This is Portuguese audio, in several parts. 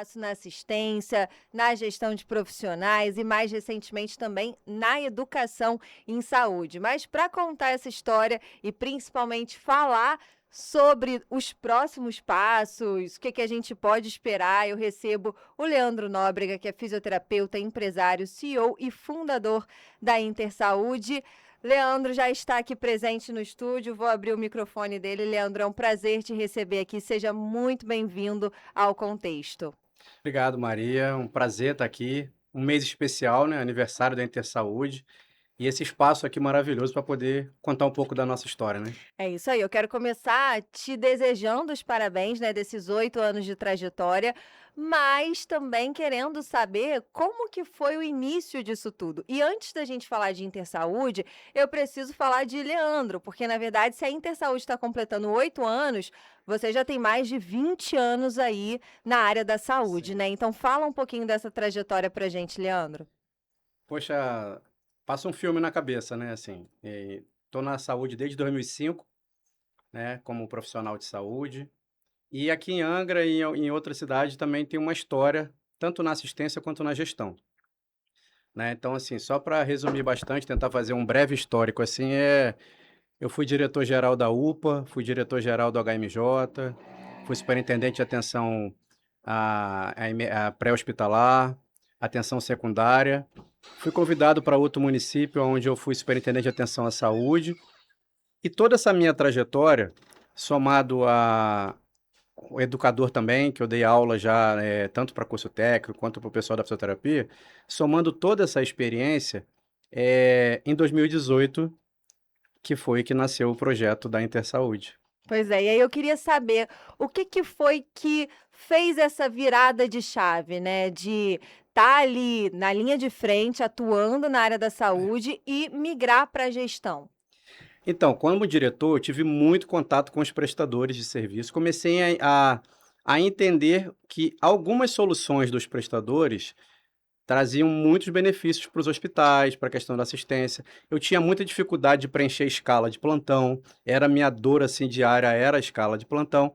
espaço na assistência, na gestão de profissionais e, mais recentemente, também na educação em saúde. Mas para contar essa história e principalmente falar sobre os próximos passos, o que que a gente pode esperar, eu recebo o Leandro Nóbrega, que é fisioterapeuta, empresário, CEO e fundador da Intersaúde. Leandro já está aqui presente no estúdio, vou abrir o microfone dele. Leandro, é um prazer te receber aqui, seja muito bem-vindo ao Contexto. Obrigado, Maria. Um prazer estar aqui. Um mês especial, né? Aniversário da Intersaúde. E esse espaço aqui maravilhoso para poder contar um pouco da nossa história, né? É isso aí, eu quero começar te desejando os parabéns, né, desses 8 anos de trajetória, mas também querendo saber como que foi o início disso tudo. E antes da gente falar de Intersaúde, eu preciso falar de Leandro, porque na verdade, se a Intersaúde está completando 8 anos, você já tem mais de 20 anos aí na área da saúde, Sim. né? Então fala um pouquinho dessa trajetória pra gente, Leandro. Poxa, passa um filme na cabeça, né? Assim, tô na saúde desde 2005, né? Como profissional de saúde. E aqui em Angra e em outra cidade também tem uma história, tanto na assistência quanto na gestão, né? Então, assim, só para resumir bastante, tentar fazer um breve histórico, assim, eu fui diretor-geral da UPA, fui diretor-geral do HMJ, fui superintendente de atenção a pré-hospitalar, atenção secundária. Fui convidado para outro município, onde eu fui superintendente de atenção à saúde. E toda essa minha trajetória, somado a o educador também, que eu dei aula já, tanto para curso técnico quanto para o pessoal da fisioterapia, somando toda essa experiência, em 2018 que foi que nasceu o projeto da Intersaúde. Pois é, e aí eu queria saber o que que foi que fez essa virada de chave, né, de estar ali na linha de frente, atuando na área da saúde e migrar para a gestão? Então, como diretor, eu tive muito contato com os prestadores de serviço. Comecei a entender que algumas soluções dos prestadores traziam muitos benefícios para os hospitais, para a questão da assistência. Eu tinha muita dificuldade de preencher a escala de plantão, era minha dor assim diária, era a escala de plantão.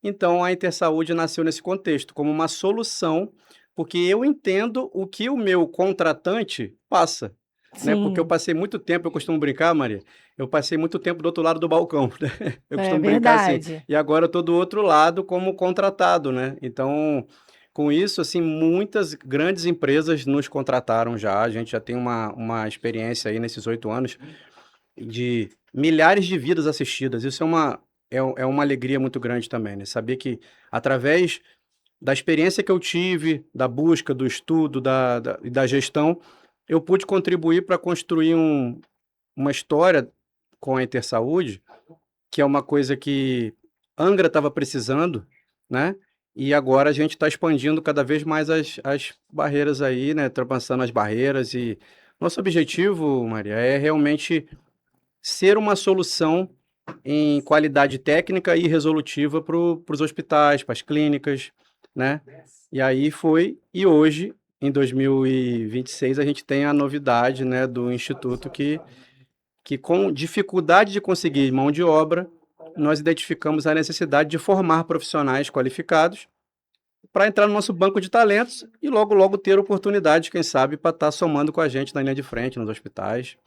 Então a Intersaúde nasceu nesse contexto, como uma solução, porque eu entendo o que o meu contratante passa, né, porque eu Sim, passei muito tempo, eu costumo brincar, Maria, eu passei muito tempo do outro lado do balcão, né, eu é costumo brincar assim, verdade. e agora eu estou do outro lado como contratado, né, então, com isso, assim, muitas grandes empresas nos contrataram já, a gente já tem uma experiência aí nesses 8 anos de milhares de vidas assistidas. Isso é uma alegria muito grande também, né? Saber que através da experiência que eu tive, da busca, do estudo, e da gestão, eu pude contribuir para construir uma história com a Intersaúde, que é uma coisa que Angra estava precisando, né? E agora a gente está expandindo cada vez mais as barreiras aí, né? Ultrapassando as barreiras. E nosso objetivo, Maria, é realmente ser uma solução em qualidade técnica e resolutiva para os hospitais, para as clínicas, né? E aí foi, e hoje, em 2026, a gente tem a novidade, né, do Instituto que com dificuldade de conseguir mão de obra, nós identificamos a necessidade de formar profissionais qualificados para entrar no nosso banco de talentos e logo, logo ter oportunidade, quem sabe, para estar somando com a gente na linha de frente, nos hospitais.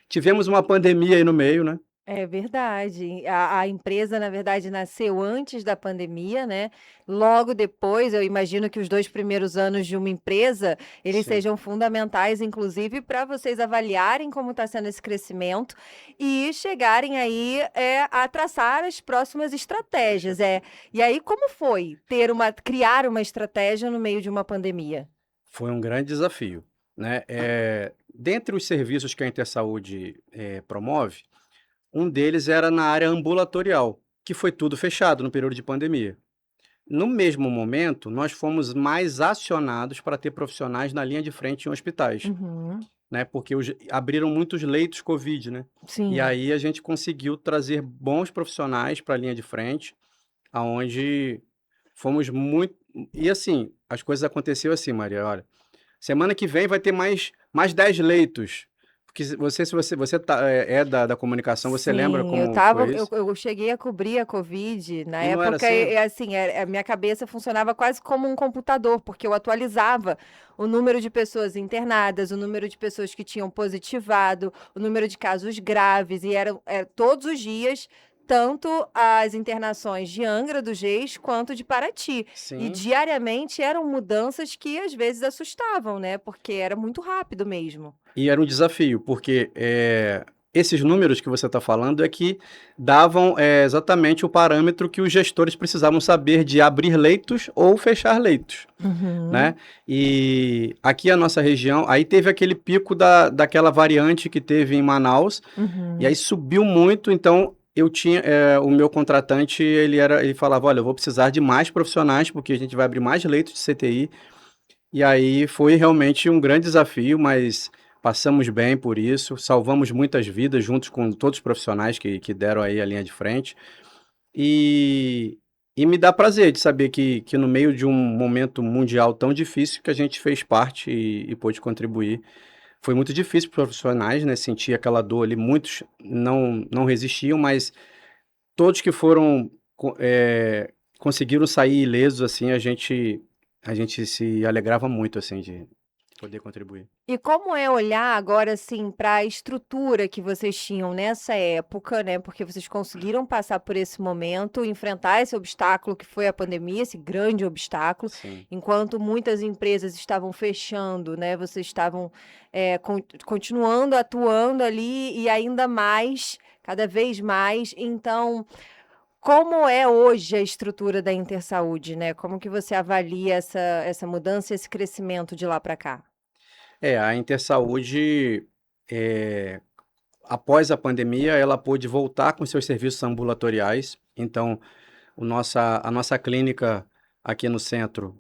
Tivemos uma pandemia aí no meio, né? É verdade. A empresa, na verdade, nasceu antes da pandemia, né. Logo depois, eu imagino que os 2 primeiros anos de uma empresa, eles Sim. sejam fundamentais, inclusive, para vocês avaliarem como está sendo esse crescimento e chegarem aí, a traçar as próximas estratégias. E aí como foi criar uma estratégia no meio de uma pandemia? Foi um grande desafio, né. Dentre os serviços que a Intersaúde, promove, um deles era na área ambulatorial, que foi tudo fechado no período de pandemia. No mesmo momento, nós fomos mais acionados para ter profissionais na linha de frente em hospitais, Uhum. né, porque abriram muitos leitos covid, né. E Sim. aí a gente conseguiu trazer bons profissionais para a linha de frente, aonde fomos muito e assim, as coisas aconteceu assim, Maria, olha, semana que vem vai ter mais 10 leitos, Porque se você é da comunicação, você lembra Sim, como foi isso? eu cheguei a cobrir a Covid, na E não era época, assim? assim, a minha cabeça funcionava quase como um computador, porque eu atualizava o número de pessoas internadas, o número de pessoas que tinham positivado, o número de casos graves, e eram todos os dias, tanto as internações de Angra dos Reis quanto de Paraty. E Sim. diariamente eram mudanças que às vezes assustavam, né? Porque era muito rápido mesmo. E era um desafio, porque esses números que você está falando é que davam exatamente o parâmetro que os gestores precisavam saber de abrir leitos ou fechar leitos, né? Uhum, E aqui a nossa região, aí teve aquele pico daquela variante que teve em Manaus, e aí uhum. subiu muito, então eu tinha o meu contratante, ele falava, olha, eu vou precisar de mais profissionais, porque a gente vai abrir mais leitos de CTI, e aí foi realmente um grande desafio, mas passamos bem por isso, salvamos muitas vidas juntos com todos os profissionais que deram aí a linha de frente. E, e me dá prazer de saber que no meio de um momento mundial tão difícil que a gente fez parte e pôde contribuir. Foi muito difícil para os profissionais, né? Sentir aquela dor ali. Muitos não resistiam, mas todos que foram conseguiram sair ilesos, assim, a gente se alegrava muito, assim, de poder contribuir. E como é olhar agora, assim, para a estrutura que vocês tinham nessa época, né? Porque vocês conseguiram passar por esse momento, enfrentar esse obstáculo que foi a pandemia, esse grande obstáculo, Sim. enquanto muitas empresas estavam fechando, né? Vocês estavam continuando atuando ali e ainda mais, cada vez mais. Então, como é hoje a estrutura da Intersaúde, né? Como que você avalia essa mudança, esse crescimento de lá para cá? A Intersaúde, eh, após a pandemia, ela pôde voltar com seus serviços ambulatoriais. Então, a nossa clínica aqui no centro,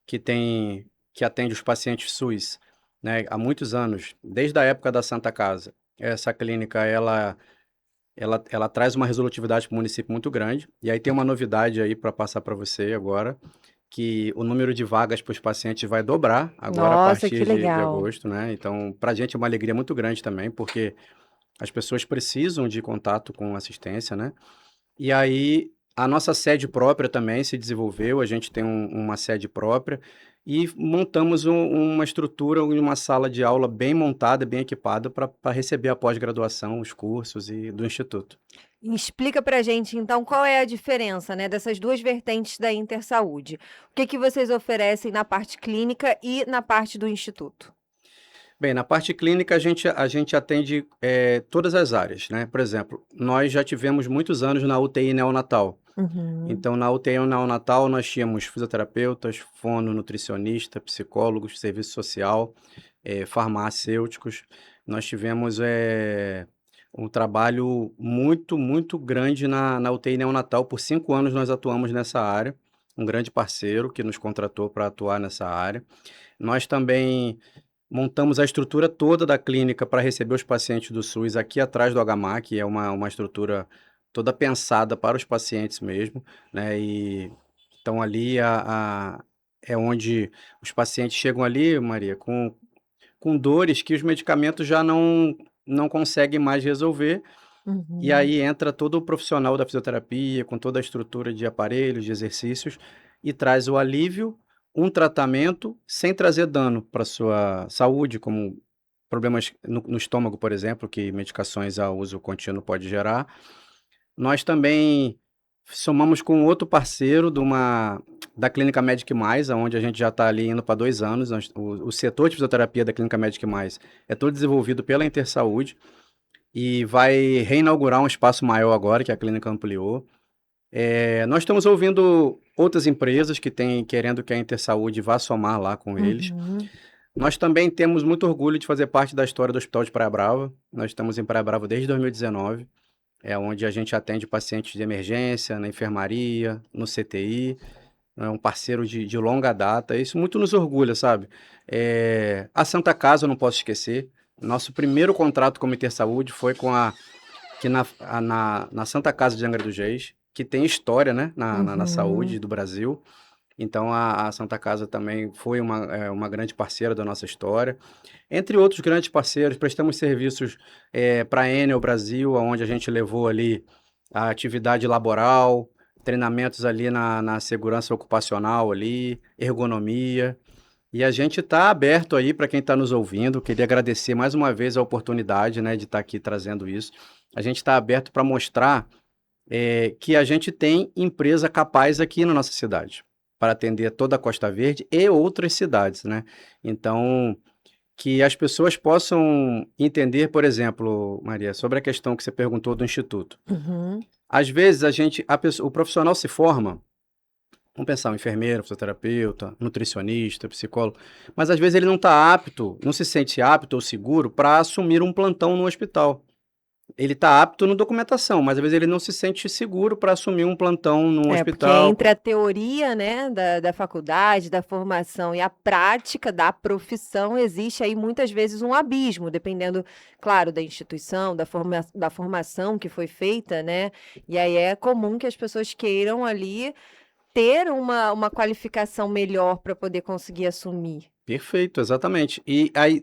que tem que atende os pacientes SUS, né, há muitos anos, desde a época da Santa Casa. Essa clínica, ela traz uma resolutividade para o município muito grande. E aí tem uma novidade aí para passar para você agora, que o número de vagas para os pacientes vai dobrar agora a Nossa, que partir de legal. agosto, né? Então, para a gente é uma alegria muito grande também, porque as pessoas precisam de contato com assistência, né? E aí a nossa sede própria também se desenvolveu, a gente tem uma sede própria e montamos uma estrutura e uma sala de aula bem montada, bem equipada para receber a pós-graduação, os cursos e do instituto. Explica pra gente, então, qual é a diferença, né, dessas 2 vertentes da Intersaúde. O que que vocês oferecem na parte clínica e na parte do instituto? Bem, na parte clínica a gente atende todas as áreas, né? Por exemplo, nós já tivemos muitos anos na UTI neonatal. Uhum. Então, na UTI neonatal, nós tínhamos fisioterapeutas, fono, nutricionista, psicólogos, serviço social, farmacêuticos. Nós tivemos um trabalho muito, muito grande na UTI neonatal. Por 5 anos nós atuamos nessa área, um grande parceiro que nos contratou para atuar nessa área. Nós também montamos a estrutura toda da clínica para receber os pacientes do SUS aqui atrás do HMAC, que é uma estrutura toda pensada para os pacientes mesmo, né? E então ali é onde os pacientes chegam ali, Maria, com dores que os medicamentos já não conseguem mais resolver, e Uhum. aí entra todo o profissional da fisioterapia, com toda a estrutura de aparelhos, de exercícios, e traz o alívio, um tratamento, sem trazer dano para sua saúde, como problemas no estômago, por exemplo, que medicações a uso contínuo pode gerar. Nós também somamos com outro parceiro da Clínica Medic Mais, onde a gente já está ali indo para 2 anos. O setor de fisioterapia da Clínica Medic Mais é todo desenvolvido pela Intersaúde e vai reinaugurar um espaço maior agora, que a clínica ampliou. Nós estamos ouvindo outras empresas que têm querendo que a Intersaúde vá somar lá com eles. Uhum. Nós também temos muito orgulho de fazer parte da história do Hospital de Praia Brava. Nós estamos em Praia Brava desde 2019, onde a gente atende pacientes de emergência, na enfermaria, no CTI. É um parceiro de longa data. Isso muito nos orgulha, sabe? A Santa Casa eu não posso esquecer. Nosso primeiro contrato como Intersaúde foi que na Santa Casa de Angra dos Reis, que tem história, né, na saúde Uhum. do Brasil. Então, a Santa Casa também foi uma grande parceira da nossa história. Entre outros grandes parceiros, prestamos serviços para a Enel Brasil, onde a gente levou ali a atividade laboral, treinamentos ali na segurança ocupacional ali, ergonomia. E a gente está aberto aí para quem está nos ouvindo. Queria agradecer mais uma vez a oportunidade, né, de estar aqui trazendo isso. A gente está aberto para mostrar que a gente tem empresa capaz aqui na nossa cidade para atender toda a Costa Verde e outras cidades, né? Então, que as pessoas possam entender, por exemplo, Maria, sobre a questão que você perguntou do Instituto. Uhum. Às vezes o profissional se forma, vamos pensar, um enfermeiro, fisioterapeuta, nutricionista, psicólogo, mas às vezes ele não está apto, não se sente apto ou seguro para assumir um plantão no hospital. Ele está apto na documentação, mas às vezes ele não se sente seguro para assumir um plantão num É, porque hospital. entre a teoria, né, da faculdade, da formação e a prática da profissão, existe aí muitas vezes um abismo, dependendo, claro, da instituição, da formação que foi feita, né? E aí é comum que as pessoas queiram ali ter uma qualificação melhor para poder conseguir assumir. Perfeito, exatamente. E aí,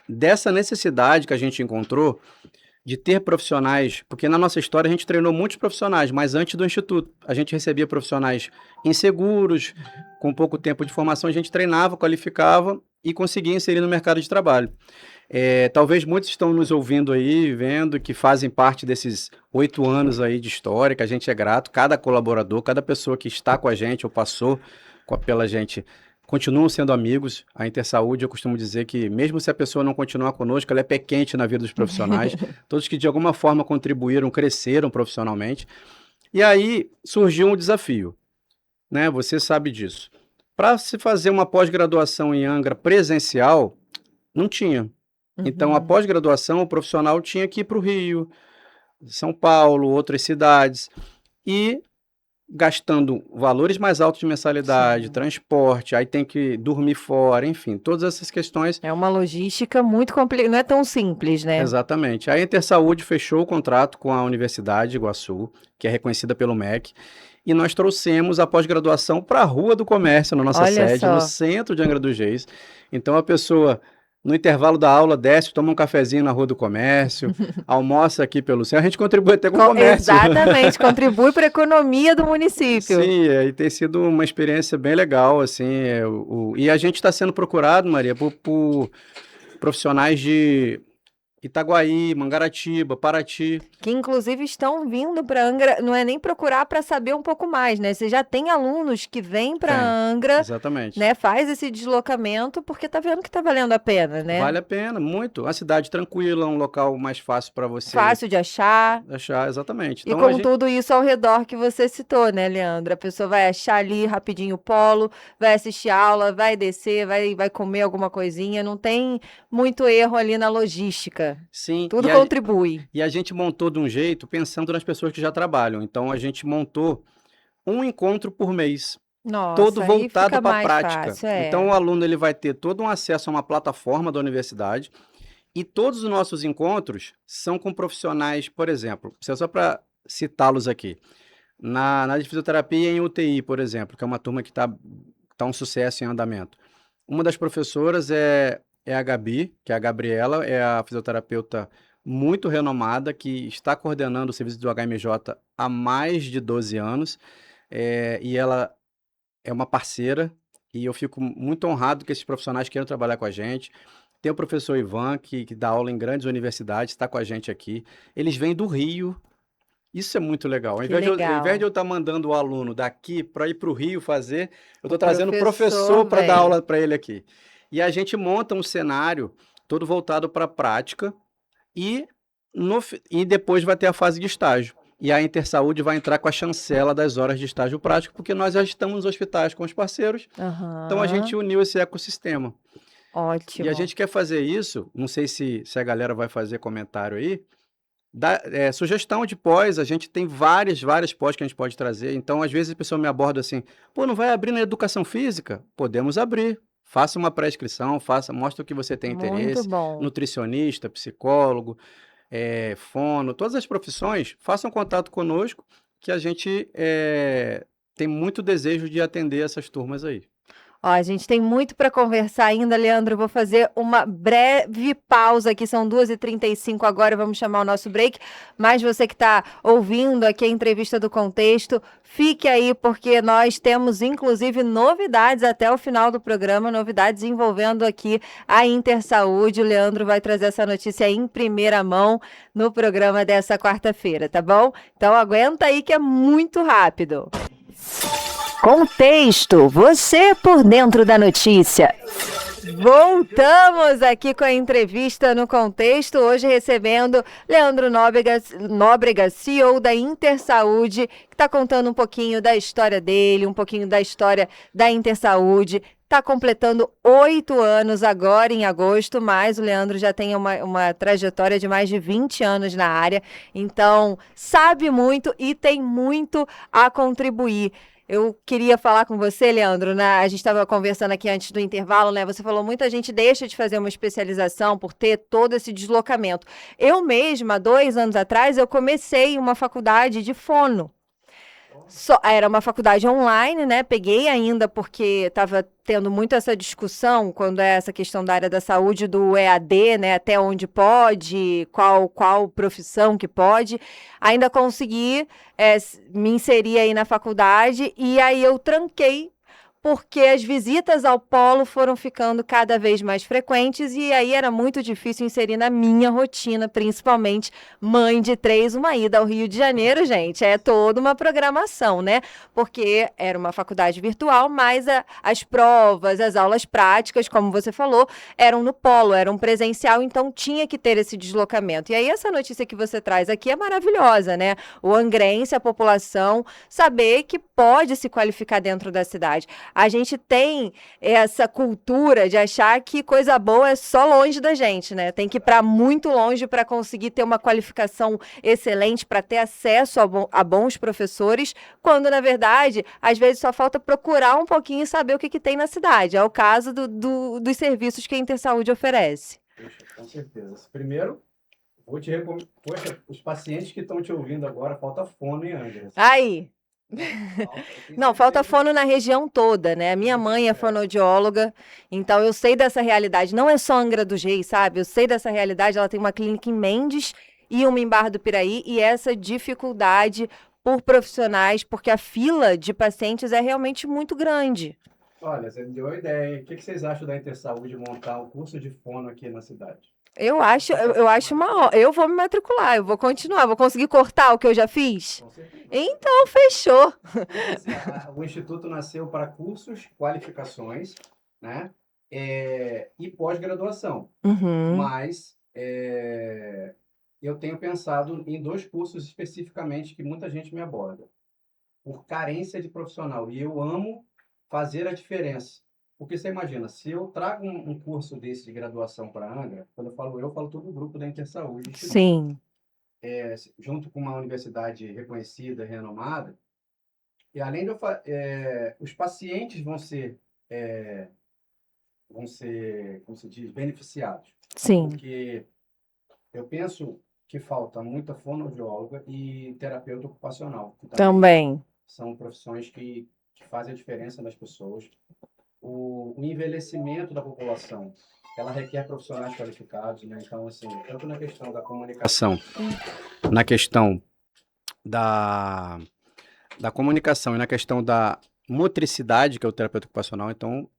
dessa necessidade que a gente encontrou de ter profissionais, porque na nossa história a gente treinou muitos profissionais, mas antes do Instituto, a gente recebia profissionais inseguros, com pouco tempo de formação, a gente treinava, qualificava e conseguia inserir no mercado de trabalho. Talvez muitos estão nos ouvindo aí, vendo que fazem parte desses 8 anos aí de história, que a gente é grato, cada colaborador, cada pessoa que está com a gente ou passou pela gente, continuam sendo amigos. A Intersaúde, eu costumo dizer que mesmo se a pessoa não continuar conosco, ela é pé quente na vida dos profissionais, todos que de alguma forma contribuíram, cresceram profissionalmente. E aí surgiu um desafio, né? Você sabe disso. Para se fazer uma pós-graduação em Angra presencial, não tinha. Então, a Uhum. pós-graduação, o profissional tinha que ir para o Rio, São Paulo, outras cidades, e gastando valores mais altos de mensalidade, Sim. transporte, aí tem que dormir fora, enfim, todas essas questões. É uma logística muito complicada, não é tão simples, né? Exatamente. A Intersaúde fechou o contrato com a Universidade de Iguaçu, que é reconhecida pelo MEC, e nós trouxemos a pós-graduação para a Rua do Comércio, na nossa Olha sede, no só. centro de Angra dos Reis. Então a pessoa, no intervalo da aula, desce, toma um cafezinho na Rua do Comércio, almoça aqui pelo centro, a gente contribui até com o comércio. Exatamente, contribui para a economia do município. Sim, e tem sido uma experiência bem legal, assim, e a gente está sendo procurado, Maria, por profissionais de Itaguaí, Mangaratiba, Paraty. Que inclusive estão vindo para Angra, não é nem procurar para saber um pouco mais, né? Você já tem alunos que vêm para Tem, Angra, exatamente. né? Faz esse deslocamento porque tá vendo que tá valendo a pena, né? Vale a pena, muito. Uma cidade tranquila, um local mais fácil para você Fácil de achar. achar, exatamente. E Então a com gente, tudo isso ao redor que você citou, né, Leandro? A pessoa vai achar ali rapidinho o polo, vai assistir aula, vai descer, vai comer alguma coisinha. Não tem muito erro ali na logística. sim, Tudo contribui. e a gente montou de um jeito pensando nas pessoas que já trabalham. Então a gente montou um encontro por mês, todo Nossa, aí voltado fica para a mais prática. fácil, Então é. o aluno ele vai ter todo um acesso a uma plataforma da universidade e todos os nossos encontros são com profissionais, por exemplo, só para citá-los aqui. Na de fisioterapia em UTI, por exemplo, que é uma turma que tá um sucesso em andamento. Uma das professoras é a Gabi, que é a Gabriela, é a fisioterapeuta muito renomada, que está coordenando o serviço do HMJ há mais de 12 anos, e ela é uma parceira, e eu fico muito honrado que esses profissionais queiram trabalhar com a gente. Tem o professor Ivan, que dá aula em grandes universidades, está com a gente aqui. Eles vêm do Rio, isso é muito legal. Ao Que invés de legal. eu estar mandando o aluno daqui para ir para o Rio fazer, eu O estou trazendo o professor professor para dar vem. aula para ele aqui. E a gente monta um cenário todo voltado para a prática e, e depois vai ter a fase de estágio. E a Intersaúde vai entrar com a chancela das horas de estágio prático, porque nós já estamos nos hospitais com os parceiros, então a gente Aham. uniu esse ecossistema. E a Ótimo. gente quer fazer isso, não sei se a galera vai fazer comentário aí, sugestão de pós, a gente tem várias pós que a gente pode trazer. Então, às vezes a pessoa me aborda assim, pô, não vai abrir na educação física? Podemos abrir. Faça uma pré-inscrição, mostra o que você tem Muito interesse. bom. Nutricionista, psicólogo, fono, todas as profissões, façam contato conosco que a gente tem muito desejo de atender essas turmas aí. Ó, a gente tem muito para conversar ainda, Leandro. Eu vou fazer uma breve pausa aqui, são 2h35 agora, vamos chamar o nosso break. Mas você que está ouvindo aqui a entrevista do Contexto, fique aí, porque nós temos, inclusive, novidades até o final do programa, novidades envolvendo aqui a Intersaúde. O Leandro vai trazer essa notícia em primeira mão no programa dessa quarta-feira, tá bom? Então aguenta aí que é muito rápido. Contexto, você por dentro da notícia. Voltamos aqui com a entrevista no Contexto, hoje recebendo Leandro Nóbrega, CEO da Intersaúde, que está contando um pouquinho da história dele, um pouquinho da história da Intersaúde. Está completando 8 anos agora em agosto, mas o Leandro já tem uma trajetória de mais de 20 anos na área, então sabe muito e tem muito a contribuir. Eu queria falar com você, Leandro, né? A gente estava conversando aqui antes do intervalo, né? Você falou, muita gente deixa de fazer uma especialização por ter todo esse deslocamento. Eu mesma, 2 anos atrás, eu comecei uma faculdade de fono. Era uma faculdade online, né? Peguei ainda porque estava tendo muito essa discussão quando é essa questão da área da saúde, do EAD, né? Até onde pode, qual profissão que pode. Ainda consegui me inserir aí na faculdade e aí eu tranquei porque as visitas ao polo foram ficando cada vez mais frequentes e aí era muito difícil inserir na minha rotina, principalmente mãe de 3, uma ida ao Rio de Janeiro, gente, é toda uma programação, né? Porque era uma faculdade virtual, mas as provas, as aulas práticas, como você falou, eram no polo, eram presencial, então tinha que ter esse deslocamento. E aí essa notícia que você traz aqui é maravilhosa, né? O angrense, a população, saber que pode se qualificar dentro da cidade. A gente tem essa cultura de achar que coisa boa é só longe da gente, né? Tem que ir para muito longe para conseguir ter uma qualificação excelente, para ter acesso a bons professores, quando, na verdade, às vezes só falta procurar um pouquinho e saber o que tem na cidade. É o caso dos serviços que a Intersaúde oferece. Com certeza. Primeiro, vou te recomendar. Poxa, os pacientes que estão te ouvindo agora, falta fono em Angra. Aí. Não, falta fono na região toda, né? A minha mãe é fonoaudióloga, então eu sei dessa realidade. Não é só Angra dos Reis, sabe? Eu sei dessa realidade. Ela tem uma clínica em Mendes e uma em Barra do Piraí, e essa dificuldade por profissionais, porque a fila de pacientes é realmente muito grande. Olha, você me deu a ideia. O que vocês acham da Intersaúde montar um curso de fono aqui na cidade? Eu acho eu vou me matricular, eu vou continuar, vou conseguir cortar o que eu já fiz? Com certeza. Então, fechou. O Instituto nasceu para cursos, qualificações, né? E pós-graduação. Uhum. Mas eu tenho pensado em 2 cursos especificamente que muita gente me aborda. Por carência de profissional. E eu amo fazer a diferença. Porque você imagina, se eu trago um curso desse de graduação para a Angra, quando eu falo todo o grupo da Intersaúde, Sim. junto com uma universidade reconhecida, renomada, e além de os pacientes vão ser, como se diz, beneficiados. Sim. Porque eu penso que falta muita fonoaudióloga e terapeuta ocupacional. Que Também. são profissões que fazem a diferença nas pessoas. O envelhecimento da população, ela requer profissionais qualificados, né? Então, assim, tanto na questão da comunicação, na questão da comunicação e na questão da motricidade, que é o terapeuta ocupacional, então,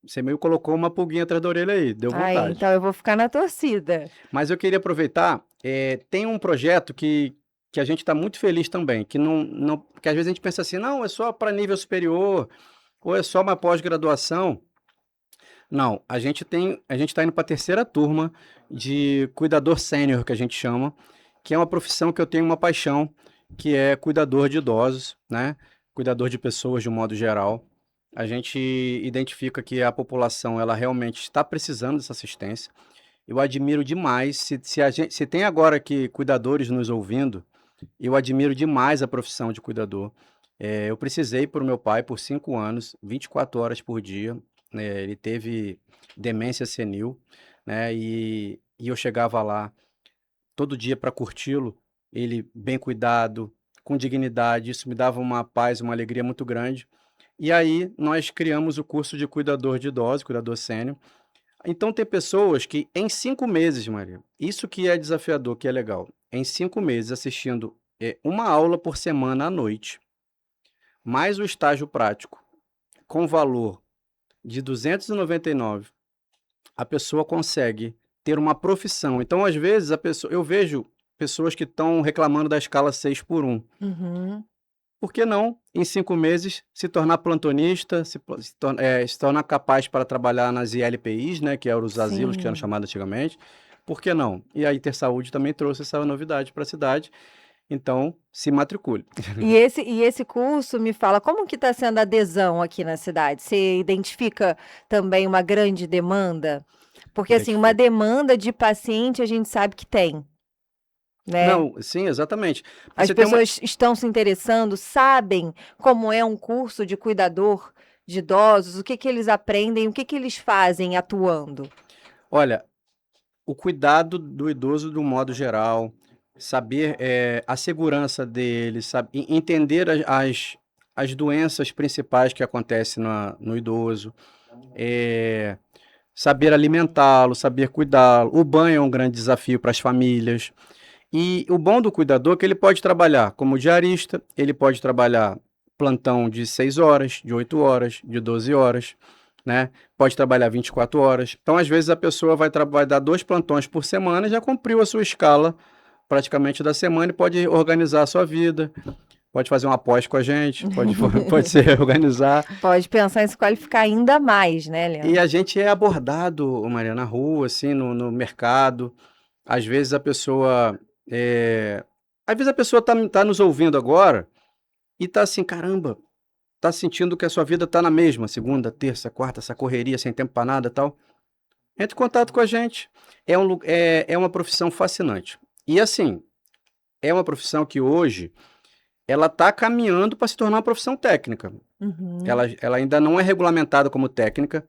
você meio colocou uma pulguinha atrás da orelha aí, deu vontade. Então eu vou ficar na torcida. Mas eu queria aproveitar, tem um projeto que a gente está muito feliz também, que que às vezes a gente pensa assim, não, é só para nível superior, ou é só uma pós-graduação. Não, a gente está indo para a 3ª turma de cuidador sênior, que a gente chama, que é uma profissão que eu tenho uma paixão, que é cuidador de idosos, né? Cuidador de pessoas de um modo geral. A gente identifica que a população ela realmente está precisando dessa assistência. Eu admiro demais, se tem agora aqui cuidadores nos ouvindo, eu admiro demais a profissão de cuidador. Eu precisei para o meu pai por 5 anos, 24 horas por dia. Ele teve demência senil, né? E eu chegava lá todo dia para curti-lo, ele bem cuidado, com dignidade. Isso me dava uma paz, uma alegria muito grande. E aí nós criamos o curso de cuidador de idosos, cuidador sênior. Então tem pessoas que em 5 meses, Maria, isso que é desafiador, que é legal, em 5 meses assistindo uma aula por semana à noite, mais o estágio prático, com valor de 299, a pessoa consegue ter uma profissão. Então, às vezes, eu vejo pessoas que estão reclamando da escala 6x1. Uhum. Por que não, em 5 meses, se tornar plantonista, se tornar capaz para trabalhar nas ILPIs, né, que eram os asilos que eram Sim. chamados antigamente? Por que não? E a Intersaúde também trouxe essa novidade para a cidade. Então, se matricule. E esse curso, me fala, como que está sendo a adesão aqui na cidade? Você identifica também uma grande demanda? Porque, assim, uma Identifico. demanda de paciente a gente sabe que tem, né? Não, sim, exatamente. As Você tem uma. pessoas estão se interessando, sabem como é um curso de cuidador de idosos, o que que eles aprendem, o que que eles fazem atuando. Olha, o cuidado do idoso do modo geral, saber a segurança dele, entender as doenças principais que acontecem no idoso, eh, saber alimentá-lo, saber cuidá-lo. O banho é um grande desafio para as famílias. E o bom do cuidador é que ele pode trabalhar como diarista, ele pode trabalhar plantão de 6 horas, de 8 horas, de 12 horas, né? Pode trabalhar 24 horas. Então, às vezes, a pessoa vai dar 2 plantões por semana e já cumpriu a sua escala praticamente da semana e pode organizar a sua vida, pode fazer uma pós com a gente, pode se organizar. Pode pensar em se qualificar ainda mais, né, E Leandro? a gente é abordado, Maria, na rua, assim, no mercado. Às vezes a pessoa. Às vezes a pessoa tá nos ouvindo agora e tá assim, caramba, tá sentindo que a sua vida tá na mesma, segunda, terça, quarta, essa correria sem tempo para nada e tal. Entre em contato com a gente. É uma profissão fascinante. E assim, é uma profissão que hoje ela tá caminhando para se tornar uma profissão técnica. Uhum. Ela ainda não é regulamentada como técnica,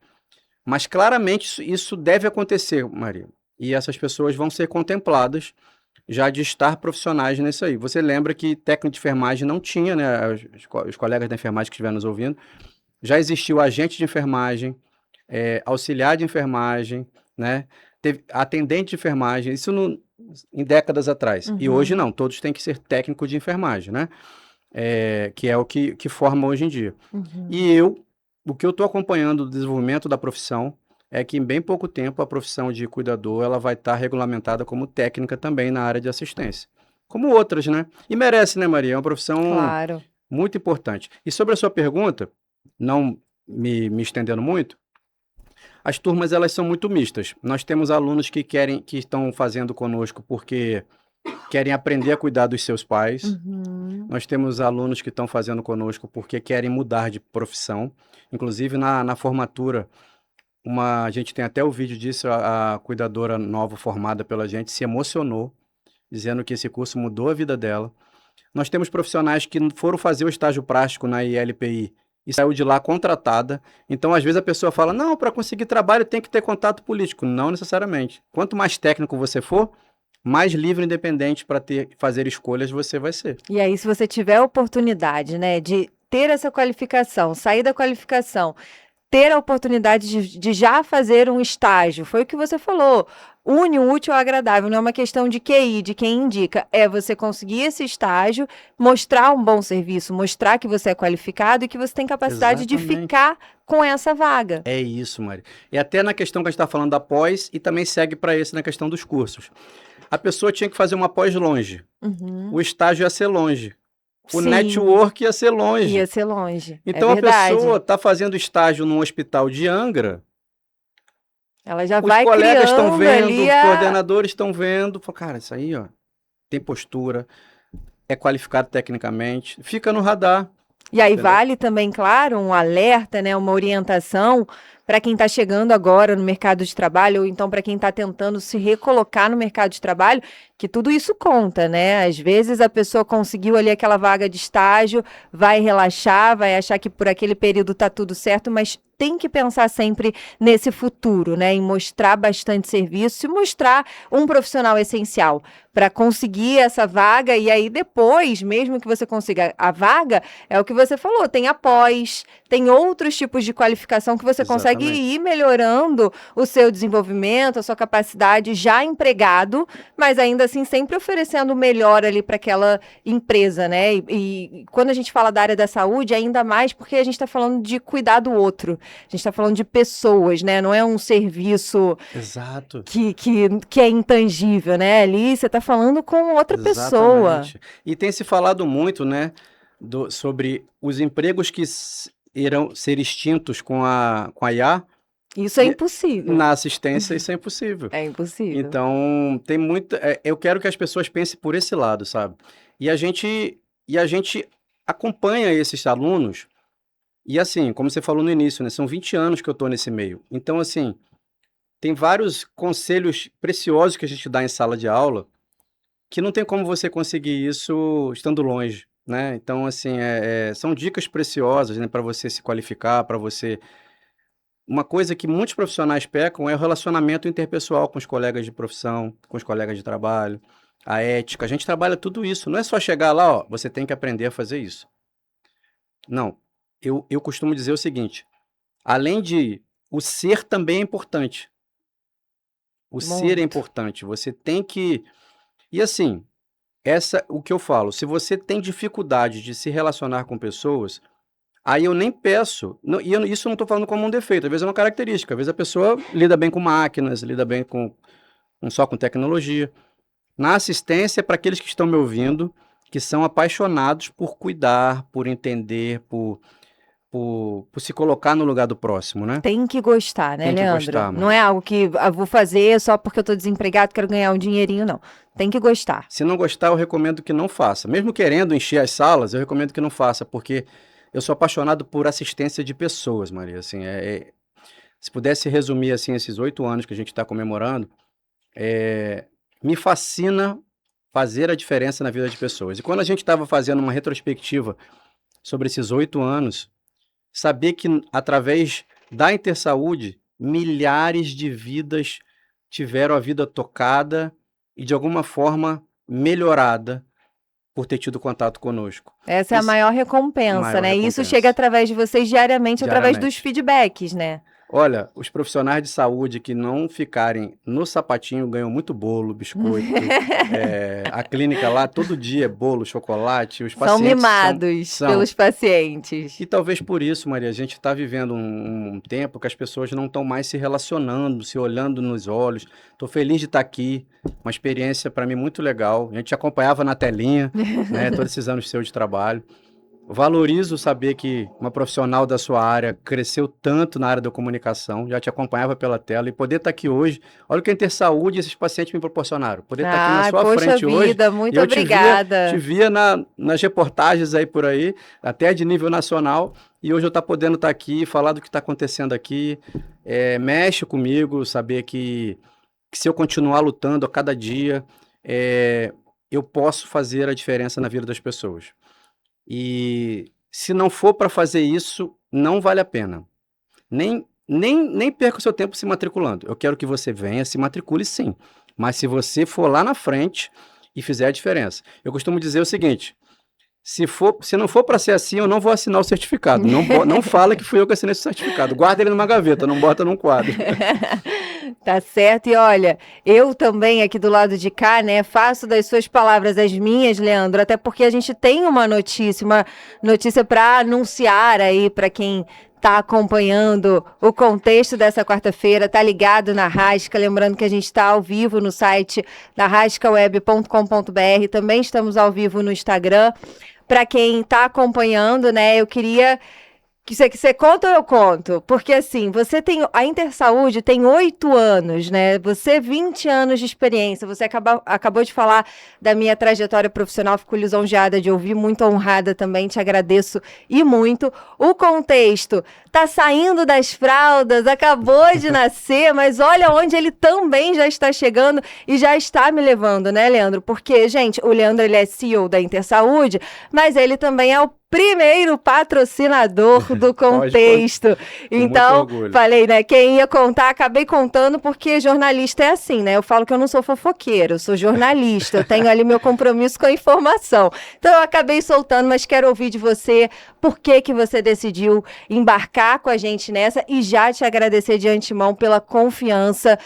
mas claramente isso deve acontecer, Maria. E essas pessoas vão ser contempladas já de estar profissionais nisso aí. Você lembra que técnico de enfermagem não tinha, né? Os colegas da enfermagem que estiveram nos ouvindo, já existiu agente de enfermagem, auxiliar de enfermagem, né? Teve atendente de enfermagem, isso em décadas atrás. E hoje Uhum. não, todos têm que ser técnico de enfermagem, né? Que é o que forma hoje em dia. Uhum. E o que eu estou acompanhando do desenvolvimento da profissão é que em bem pouco tempo a profissão de cuidador ela vai estar regulamentada como técnica também na área de assistência. Como outras, né? E merece, né, Maria? É uma profissão Claro. muito importante. E sobre a sua pergunta, não me estendendo muito, as turmas elas são muito mistas. Nós temos alunos que estão fazendo conosco porque querem aprender a cuidar dos seus pais. Uhum. Nós temos alunos que estão fazendo conosco porque querem mudar de profissão. Inclusive, na formatura, a gente tem até o vídeo disso, a cuidadora nova formada pela gente se emocionou, dizendo que esse curso mudou a vida dela. Nós temos profissionais que foram fazer o estágio prático na ILPI e saiu de lá contratada. Então, às vezes, a pessoa fala, não, para conseguir trabalho tem que ter contato político. Não necessariamente. Quanto mais técnico você for, mais livre e independente para fazer escolhas você vai ser. E aí, se você tiver a oportunidade, né, de ter essa qualificação, sair da qualificação, ter a oportunidade de já fazer um estágio, foi o que você falou, une o útil ao agradável, não é uma questão de QI, de quem indica, é você conseguir esse estágio, mostrar um bom serviço, mostrar que você é qualificado e que você tem capacidade de Exatamente. ficar com essa vaga. É isso, Mari. E até na questão que a gente está falando da pós, e também segue para esse na questão dos cursos. A pessoa tinha que fazer uma pós longe. Uhum. O estágio ia ser longe. O Sim, network ia ser longe. ia ser longe, Então é a verdade. pessoa está fazendo estágio num hospital de Angra, Ela já os vai colegas estão criando vendo, ali os coordenadores estão vendo. Fala, cara, isso aí, ó, tem postura, é qualificado tecnicamente, fica no radar. E aí Entendeu? vale também, claro, um alerta, né, uma orientação para quem está chegando agora no mercado de trabalho, ou então para quem está tentando se recolocar no mercado de trabalho, que tudo isso conta, né? Às vezes a pessoa conseguiu ali aquela vaga de estágio, vai relaxar, vai achar que por aquele período está tudo certo, mas tem que pensar sempre nesse futuro, né? Em mostrar bastante serviço e mostrar um profissional essencial. para conseguir essa vaga, e aí depois, mesmo que você consiga a vaga, é o que você falou, tem a pós, tem outros tipos de qualificação que você consegue ir melhorando o seu desenvolvimento, a sua capacidade já empregado, mas ainda assim sempre oferecendo o melhor ali para aquela empresa, né? E quando a gente fala da área da saúde, ainda mais porque a gente está falando de cuidar do outro, a gente está falando de pessoas, né? Não é um serviço que é intangível, né? Ali você está falando com outra pessoa. E tem se falado muito, né, sobre os empregos que irão ser extintos com a IA. Isso é impossível. Na assistência, isso é impossível. É impossível. Então, tem muito... eu quero que as pessoas pensem por esse lado, sabe? E a gente acompanha esses alunos, e assim, como você falou no início, né? São 20 anos que eu estou nesse meio. Então, assim, tem vários conselhos preciosos que a gente dá em sala de aula, que não tem como você conseguir isso estando longe, né? Então, assim, são dicas preciosas, né, para você se qualificar, para você... Uma coisa que muitos profissionais pecam é o relacionamento interpessoal com os colegas de profissão, com os colegas de trabalho, a ética. A gente trabalha tudo isso. Não é só chegar lá, ó, você tem que aprender a fazer isso. Não. Eu costumo dizer o seguinte, além de... O ser também é importante. O ser é importante. Você tem que... E assim, o que eu falo, se você tem dificuldade de se relacionar com pessoas, aí eu nem peço, isso eu não estou falando como um defeito, às vezes é uma característica, às vezes a pessoa lida bem com máquinas, lida bem só com tecnologia. Na assistência, para aqueles que estão me ouvindo, que são apaixonados por cuidar, por entender, por se colocar no lugar do próximo, né? Tem que gostar, né, Leandro? Tem que gostar, não é algo que eu vou fazer só porque eu tô desempregado, quero ganhar um dinheirinho, não. Tem que gostar. Se não gostar, eu recomendo que não faça. Mesmo querendo encher as salas, eu recomendo que não faça, porque eu sou apaixonado por assistência de pessoas, Maria. Assim, se pudesse resumir assim, esses 8 anos que a gente está comemorando, me fascina fazer a diferença na vida de pessoas. E quando a gente estava fazendo uma retrospectiva sobre esses 8 anos, saber que, através da Intersaúde, milhares de vidas tiveram a vida tocada e, de alguma forma, melhorada por ter tido contato conosco. Essa é a maior recompensa, né? Isso chega através de vocês diariamente, através dos feedbacks, né? Olha, os profissionais de saúde que não ficarem no sapatinho ganham muito bolo, biscoito. A clínica lá, todo dia é bolo, chocolate. Os pacientes são mimados pelos pacientes. E talvez por isso, Maria, a gente está vivendo um tempo que as pessoas não estão mais se relacionando, se olhando nos olhos. Estou feliz de estar aqui, uma experiência para mim muito legal. A gente acompanhava na telinha, né, todos esses anos seus de trabalho. Valorizo saber que uma profissional da sua área cresceu tanto na área da comunicação, já te acompanhava pela tela, e poder estar aqui hoje, olha o que a Intersaúde e esses pacientes me proporcionaram. Poder estar aqui na sua frente hoje. Muito obrigada. Te via nas reportagens aí por aí, até de nível nacional, e hoje eu estou podendo estar aqui, falar do que está acontecendo aqui, mexe comigo, saber que se eu continuar lutando a cada dia, eu posso fazer a diferença na vida das pessoas. E se não for para fazer isso, não vale a pena. Nem perca o seu tempo se matriculando. Eu quero que você venha, se matricule sim. Mas se você for lá na frente e fizer a diferença. Eu costumo dizer o seguinte, se não for para ser assim, eu não vou assinar o certificado. Não fala que fui eu que assinei esse certificado. Guarda ele numa gaveta, não bota num quadro. Tá certo. E olha, eu também aqui do lado de cá, né, faço das suas palavras as minhas, Leandro, até porque a gente tem uma notícia para anunciar aí para quem está acompanhando o contexto dessa quarta-feira, tá ligado na Rasca, lembrando que a gente está ao vivo no site da rascaweb.com.br, também estamos ao vivo no Instagram. Para quem está acompanhando, né, eu queria que você conta ou eu conto? Porque assim, a Intersaúde tem 8 anos, né? Você 20 anos de experiência, você acabou de falar da minha trajetória profissional, fico lisonjeada de ouvir, muito honrada também, te agradeço e muito. O contexto tá saindo das fraldas, acabou de nascer, mas olha onde ele também já está chegando e já está me levando, né, Leandro? Porque, gente, o Leandro, ele é CEO da Intersaúde, mas ele também é o primeiro patrocinador do Contexto. Então, falei, né? Quem ia contar, acabei contando, porque jornalista é assim, né? Eu falo que eu não sou fofoqueira, eu sou jornalista, eu tenho ali meu compromisso com a informação. Então, eu acabei soltando, mas quero ouvir de você por que você decidiu embarcar com a gente nessa e já te agradecer de antemão pela confiança,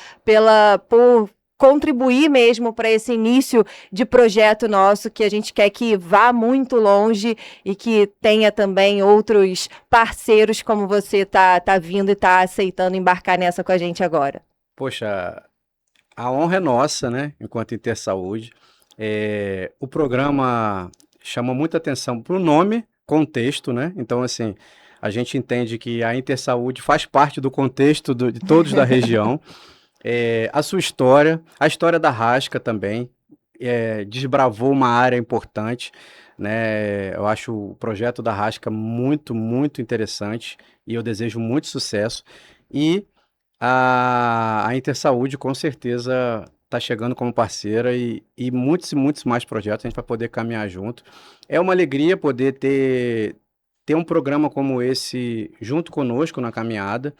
por contribuir mesmo para esse início de projeto nosso, que a gente quer que vá muito longe e que tenha também outros parceiros como você tá vindo e tá aceitando embarcar nessa com a gente agora. Poxa, a honra é nossa, né, enquanto Intersaúde. O programa chama muita atenção para o nome, Contexto, né? Então, assim, a gente entende que a Intersaúde faz parte do contexto de todos da região. A sua história, a história da Rasca também, desbravou uma área importante, né? Eu acho o projeto da Rasca muito, muito interessante e eu desejo muito sucesso. E a Intersaúde, com certeza, está chegando como parceira e muitos e muitos mais projetos a gente vai poder caminhar junto. É uma alegria poder ter um programa como esse junto conosco na caminhada.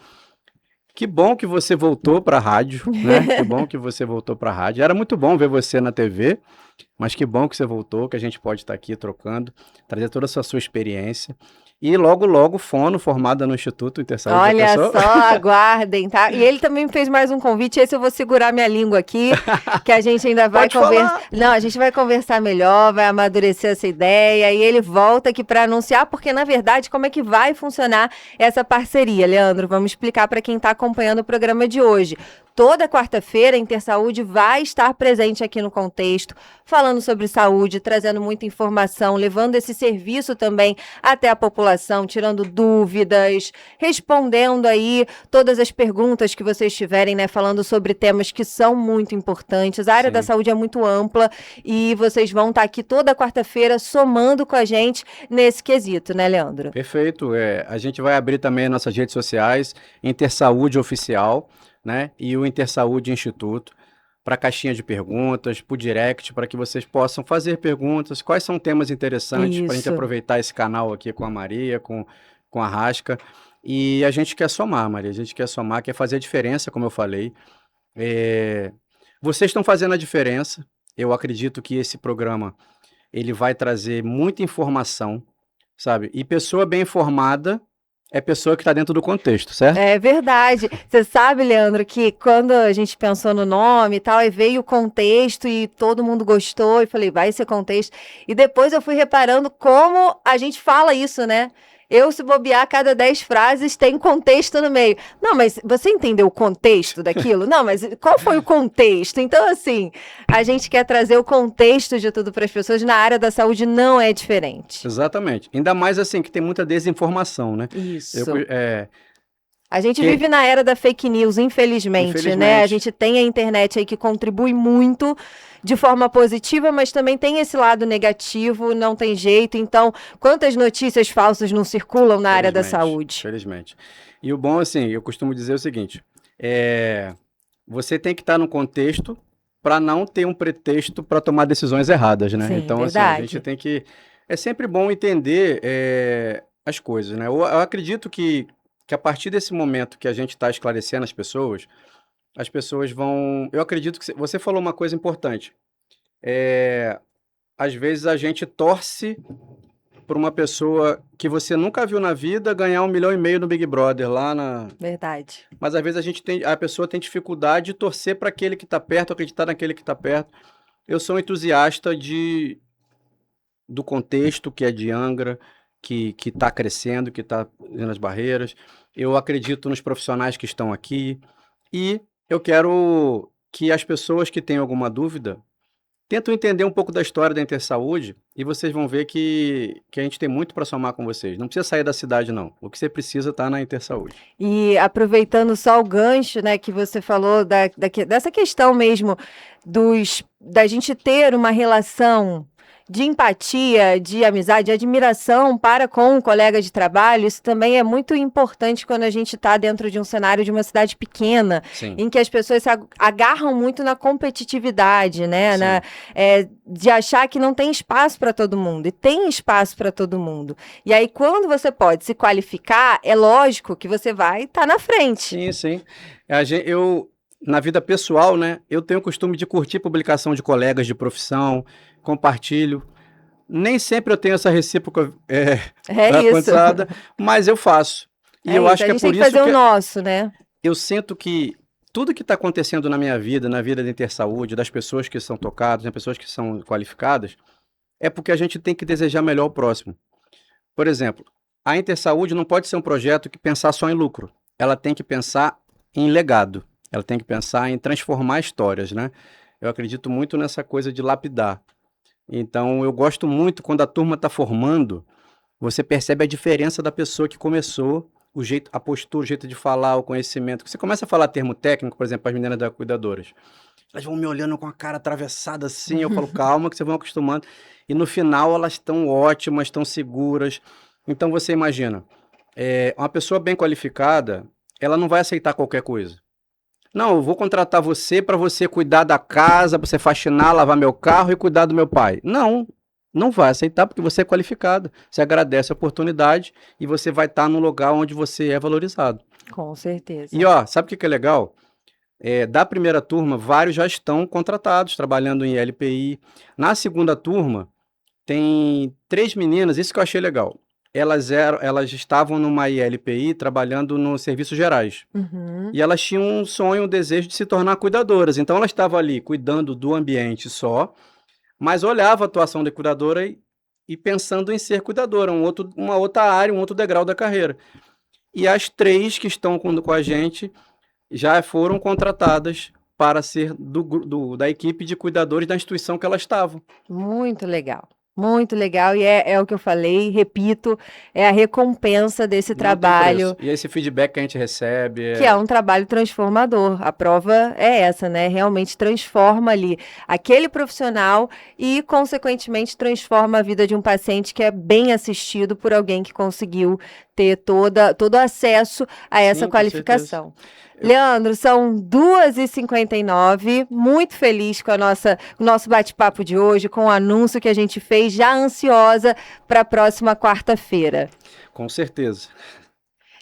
Que bom que você voltou para a rádio, né? Que bom que você voltou para a rádio. Era muito bom ver você na TV, mas que bom que você voltou, que a gente pode estar aqui trocando, trazer toda essa sua experiência. E logo, logo, Fono, formada no Instituto Intersaúde. Olha só, aguardem, tá? E ele também me fez mais um convite, esse eu vou segurar minha língua aqui, que a gente ainda vai conversar. Não, a gente vai conversar melhor, vai amadurecer essa ideia, e ele volta aqui para anunciar, porque na verdade, como é que vai funcionar essa parceria, Leandro? Vamos explicar para quem está acompanhando o programa de hoje. Toda quarta-feira, a Intersaúde vai estar presente aqui no Contexto, falando sobre saúde, trazendo muita informação, levando esse serviço também até a população, tirando dúvidas, respondendo aí todas as perguntas que vocês tiverem, né? Falando sobre temas que são muito importantes. A área da saúde é muito ampla e vocês vão estar aqui toda quarta-feira somando com a gente nesse quesito, né, Leandro? Perfeito. A gente vai abrir também as nossas redes sociais, Intersaúde Oficial, né? E o Intersaúde Instituto, para a caixinha de perguntas, para o direct, para que vocês possam fazer perguntas, quais são temas interessantes para a gente aproveitar esse canal aqui com a Maria, com a Rasca. E a gente quer somar, Maria, a gente quer somar, quer fazer a diferença, como eu falei. Vocês estão fazendo a diferença. Eu acredito que esse programa ele vai trazer muita informação, sabe? E pessoa bem informada é pessoa que está dentro do contexto, certo? É verdade. Você sabe, Leandro, que quando a gente pensou no nome e tal, aí veio o Contexto e todo mundo gostou, e falei, vai ser Contexto. E depois eu fui reparando como a gente fala isso, né? Eu, se bobear, cada 10 frases tem contexto no meio. Não, mas você entendeu o contexto daquilo? Não, mas qual foi o contexto? Então, assim, a gente quer trazer o contexto de tudo para as pessoas. Na área da saúde não é diferente. Exatamente. Ainda mais, assim, que tem muita desinformação, né? Isso. A gente vive na era da fake news, infelizmente, né? A gente tem a internet aí que contribui muito de forma positiva, mas também tem esse lado negativo, não tem jeito. Então, quantas notícias falsas não circulam na área da saúde? Infelizmente. E o bom, assim, eu costumo dizer o seguinte, você tem que estar no contexto para não ter um pretexto para tomar decisões erradas, né? Sim, então, verdade. assim, a gente tem que... É sempre bom entender as coisas, né? Eu acredito que a partir desse momento que a gente está esclarecendo as pessoas vão... Eu acredito que você falou uma coisa importante. Às vezes a gente torce por uma pessoa que você nunca viu na vida ganhar 1,5 milhão no Big Brother lá na... Verdade. Mas às vezes a pessoa tem dificuldade de torcer para aquele que está perto, acreditar naquele que está perto. Eu sou um entusiasta do contexto que é de Angra, que está crescendo, que está fazendo as barreiras. Eu acredito nos profissionais que estão aqui e eu quero que as pessoas que têm alguma dúvida tentem entender um pouco da história da Intersaúde e vocês vão ver que a gente tem muito para somar com vocês. Não precisa sair da cidade, não. O que você precisa está na Intersaúde. E aproveitando só o gancho, né, que você falou dessa questão mesmo da gente ter uma relação de empatia, de amizade, de admiração para com o colega de trabalho, isso também é muito importante quando a gente está dentro de um cenário de uma cidade pequena, Sim. em que as pessoas se agarram muito na competitividade, né? De achar que não tem espaço para todo mundo, e tem espaço para todo mundo. E aí, quando você pode se qualificar, é lógico que você vai estar na frente. Sim, sim. Na vida pessoal, né, eu tenho o costume de curtir publicação de colegas de profissão, compartilho. Nem sempre eu tenho essa recíproca Isso. mas eu faço. E eu isso. acho que A é gente tem por que isso fazer que o nosso, né? eu sinto que tudo que está acontecendo na minha vida, na vida da Intersaúde, das pessoas que são tocadas, das pessoas que são qualificadas, é porque a gente tem que desejar melhor ao próximo. Por exemplo, a Intersaúde não pode ser um projeto que pensar só em lucro. Ela tem que pensar em legado. Ela tem que pensar em transformar histórias, né? Eu acredito muito nessa coisa de lapidar. Então, eu gosto muito quando a turma está formando, você percebe a diferença da pessoa que começou, o jeito, a postura, o jeito de falar, o conhecimento. Você começa a falar termo técnico, por exemplo, as meninas da cuidadoras. Elas vão me olhando com a cara atravessada assim, eu falo, calma, que vocês vão acostumando. E no final elas estão ótimas, estão seguras. Então você imagina, uma pessoa bem qualificada, ela não vai aceitar qualquer coisa. Não, eu vou contratar você para você cuidar da casa, para você faxinar, lavar meu carro e cuidar do meu pai. Não, não vai aceitar porque você é qualificado. Você agradece a oportunidade e você vai estar num lugar onde você é valorizado. Com certeza. E ó, sabe o que é legal? Da primeira turma, vários já estão contratados, trabalhando em LPI. Na segunda turma, tem 3 meninas, isso que eu achei legal. Elas estavam numa ILPI trabalhando nos serviços gerais. Uhum. E elas tinham um sonho, um desejo de se tornar cuidadoras. Então elas estavam ali cuidando do ambiente só, mas olhava a atuação de cuidadora e pensando em ser cuidadora, uma outra área, um outro degrau da carreira. E as 3 que estão com a gente já foram contratadas para ser da equipe de cuidadores da instituição que elas estavam. Muito legal. Muito legal, e é o que eu falei, repito, é a recompensa desse trabalho. E esse feedback que a gente recebe. Que é um trabalho transformador. A prova é essa, né? Realmente transforma ali aquele profissional e, consequentemente, transforma a vida de um paciente que é bem assistido por alguém que conseguiu ter todo acesso a essa qualificação. Leandro, são 2h59, muito feliz com o nosso bate-papo de hoje, com o anúncio que a gente fez, já ansiosa para a próxima quarta-feira. Com certeza.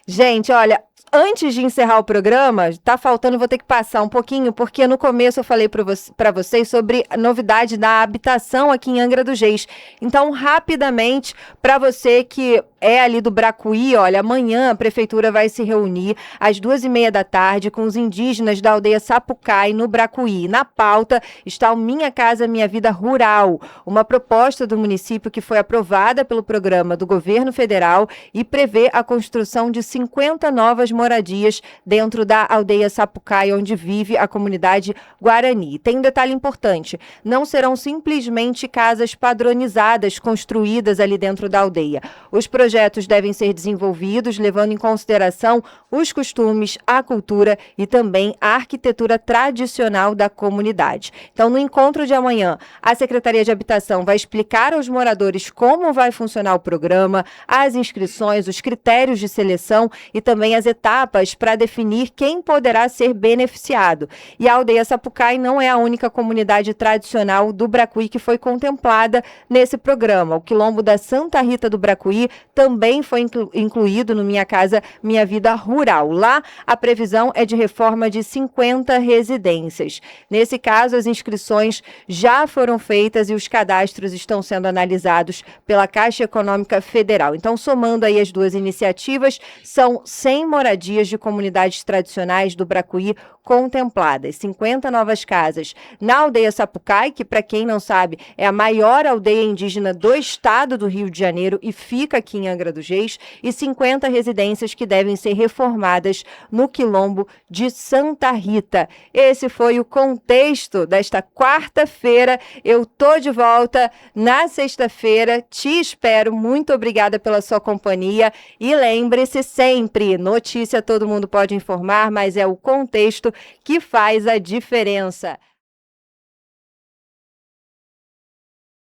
Gente, olha, antes de encerrar o programa, tá faltando, vou ter que passar um pouquinho, porque no começo eu falei para vocês sobre a novidade da habitação aqui em Angra dos Reis. Então, rapidamente, para você que é ali do Bracuí, olha, amanhã a prefeitura vai se reunir às 2h30 da tarde com os indígenas da aldeia Sapucai, no Bracuí. Na pauta está o Minha Casa Minha Vida Rural, uma proposta do município que foi aprovada pelo programa do governo federal e prevê a construção de 50 novas moradias dentro da aldeia Sapucai, onde vive a comunidade Guarani. Tem um detalhe importante, não serão simplesmente casas padronizadas construídas ali dentro da aldeia. Os projetos devem ser desenvolvidos levando em consideração os costumes, a cultura e também a arquitetura tradicional da comunidade. Então, no encontro de amanhã, a Secretaria de Habitação vai explicar aos moradores como vai funcionar o programa, as inscrições, os critérios de seleção e também as etapas para definir quem poderá ser beneficiado. E a aldeia Sapucai não é a única comunidade tradicional do Bracuí que foi contemplada nesse programa. O quilombo da Santa Rita do Bracuí também foi incluído no Minha Casa Minha Vida Rural. Lá, a previsão é de reforma de 50 residências. Nesse caso, as inscrições já foram feitas e os cadastros estão sendo analisados pela Caixa Econômica Federal. Então, somando aí as duas iniciativas, são 100 moradias de comunidades tradicionais do Bracuí contempladas, 50 novas casas na aldeia Sapucai, que, para quem não sabe, é a maior aldeia indígena do estado do Rio de Janeiro e fica aqui em Angra dos Reis, e 50 residências que devem ser reformadas no quilombo de Santa Rita. Esse foi o contexto desta quarta-feira. Eu tô de volta na sexta-feira. Te espero. Muito obrigada pela sua companhia. E lembre-se sempre, notícia todo mundo pode informar, mas é o contexto que faz a diferença.